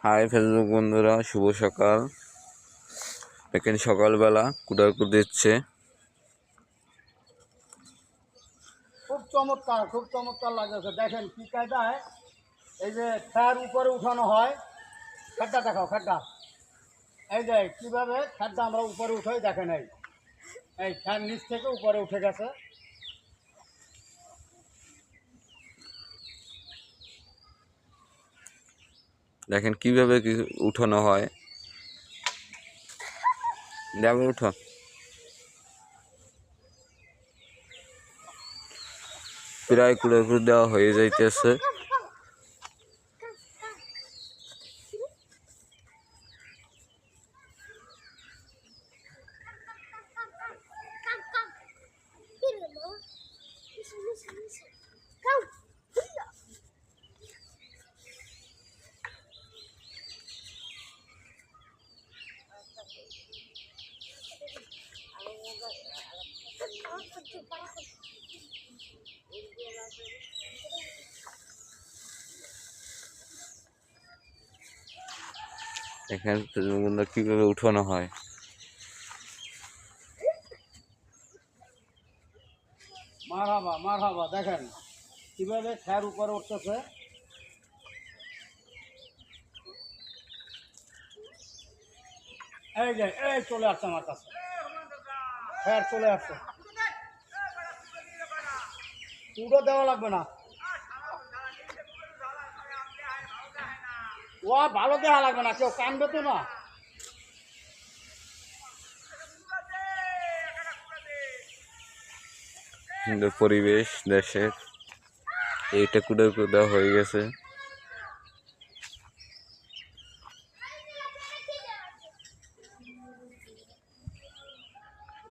High Facebook বন্ধুরা, শুভ সকাল। দেখেন সকালবেলা কুটাকুট দিচ্ছে। খুব চমৎকার লাগছে। দেখেন কি কায়দায় এই যে খ্যার উপরে উঠানো হয়। খ্যারটা দেখাও, খ্যারটা এই যে কিভাবে খ্যারটা আমরা উপরে উঠাই। দেখেন এই খ্যার নিচ থেকে উপরে উঠে গেছে। দেখেন কিভাবে উঠানো হয়। যাবে উঠো। প্রায় কুটাকুট দেওয়া হয়ে যাইতেছে। এখানে কিভাবে উঠানো হয়। মারহাবা দেখেন কিভাবে খ্যার উপরে উঠতেছে। এই যে চলে আসছে আমার কাছে, খ্যার চলে আসছে। পুরো দেওয়া লাগবে না, ও ভালো দেওয়া লাগবে না, কেউ কানবে তো না। সুন্দর পরিবেশ দেশের। এইটা কুটাকুট দেওয়া হয়ে গেছে।